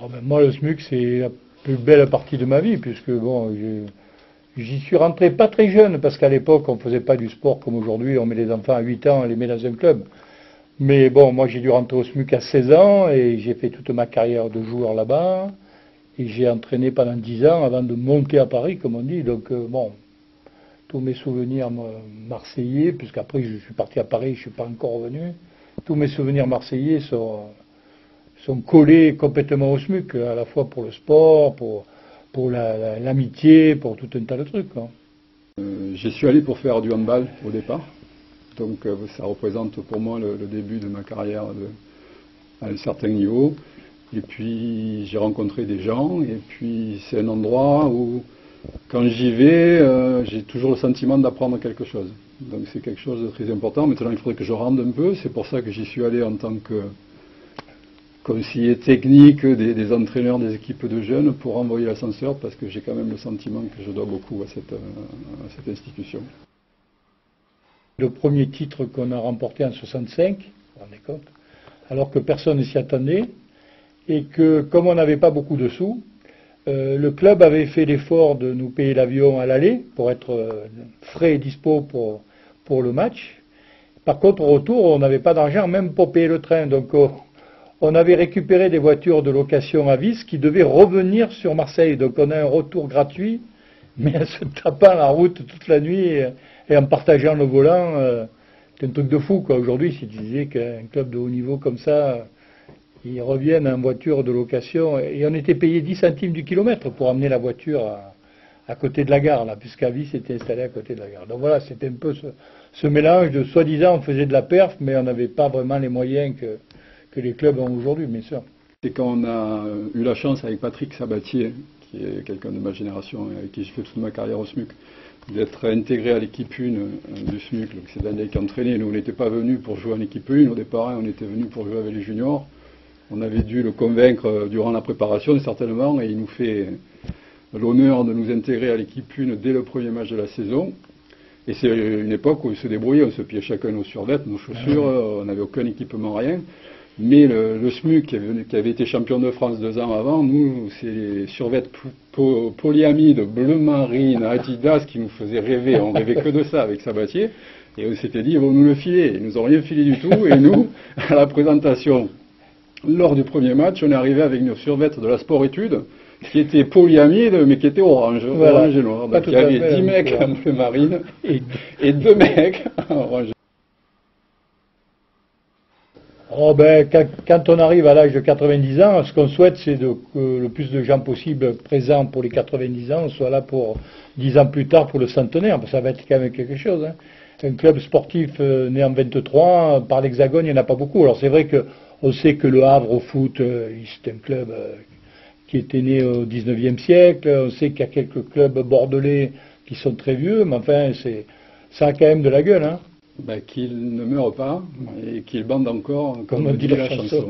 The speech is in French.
Oh ben moi, le SMUC, c'est la plus belle partie de ma vie, puisque bon, j'y suis rentré pas très jeune, parce qu'à l'époque, on faisait pas du sport comme aujourd'hui, on met les enfants à 8 ans, on les met dans un club. Mais bon, moi, j'ai dû rentrer au SMUC à 16 ans, et j'ai fait toute ma carrière de joueur là-bas, et j'ai entraîné pendant 10 ans avant de monter à Paris, comme on dit. Donc bon, tous mes souvenirs marseillais, puisqu'après je suis parti à Paris, je suis pas encore revenu, tous mes souvenirs marseillais sont collés complètement au SMUC, à la fois pour le sport, pour l'amitié, pour tout un tas de trucs, quoi. J'y suis allé pour faire du handball au départ, donc ça représente pour moi le début de ma carrière à un certain niveau. Et puis j'ai rencontré des gens, et puis c'est un endroit où quand j'y vais, j'ai toujours le sentiment d'apprendre quelque chose. Donc c'est quelque chose de très important. Maintenant il faudrait que je rende un peu, c'est pour ça que j'y suis allé en tant que conseiller technique des entraîneurs des équipes de jeunes pour envoyer l'ascenseur, parce que j'ai quand même le sentiment que je dois beaucoup à cette institution. Le premier titre qu'on a remporté en 65, vous vous rendez compte, alors que personne ne s'y attendait, et que comme on n'avait pas beaucoup de sous, le club avait fait l'effort de nous payer l'avion à l'aller pour être frais et dispo pour le match. Par contre, au retour, on n'avait pas d'argent même pour payer le train. Donc on avait récupéré des voitures de location à vis qui devaient revenir sur Marseille. Donc on a un retour gratuit, mais en se tapant la route toute la nuit et en partageant le volant. C'est un truc de fou, quoi. Aujourd'hui, si tu disais qu'un club de haut niveau comme ça, ils reviennent en voiture de location, et on était payé 10 centimes du kilomètre pour amener la voiture à côté de la gare, là, puisqu'à Vis était installé à côté de la gare. Donc voilà, c'était un peu ce mélange de soi-disant on faisait de la perf, mais on n'avait pas vraiment les moyens que les clubs ont aujourd'hui, bien sûr. Et quand on a eu la chance avec Patrick Sabatier, qui est quelqu'un de ma génération et avec qui j'ai fait toute ma carrière au SMUC, d'être intégré à l'équipe 1 du SMUC, donc c'est Daniel qui entraînait. Nous on n'était pas venus pour jouer en équipe 1 au départ, on était venus pour jouer avec les juniors. On avait dû le convaincre durant la préparation certainement, et il nous fait l'honneur de nous intégrer à l'équipe 1 dès le premier match de la saison. Et c'est une époque où il se débrouillait, on se pillait chacun nos survêtements, nos chaussures, on n'avait aucun équipement, rien. Mais le SMUC qui avait été champion de France 2 ans avant, nous, c'est les survêtements polyamide, bleu marine, Adidas qui nous faisaient rêver. On rêvait que de ça avec Sabatier. Et on s'était dit, ils vont nous le filer. Ils nous ont rien filé du tout. Et nous, à la présentation, lors du premier match, on est arrivé avec nos survêtements de la sport-études, qui étaient polyamide, mais qui étaient orange, voilà. Orange et noir. Donc il y avait 10 mecs en bleu marine et 2 mecs en orange. Oh ben, quand on arrive à l'âge de 90 ans, ce qu'on souhaite, c'est que le plus de gens possible présents pour les 90 ans soient là pour 10 ans plus tard pour le centenaire, parce que ça va être quand même quelque chose, hein. Un club sportif né en 23, par l'Hexagone, il n'y en a pas beaucoup. Alors c'est vrai qu'on sait que le Havre au foot, c'est un club qui était né au 19e siècle, on sait qu'il y a quelques clubs bordelais qui sont très vieux, mais enfin, ça a quand même de la gueule, hein. Ben, qu'il ne meure pas et qu'il bande encore, comme on dit la chanson.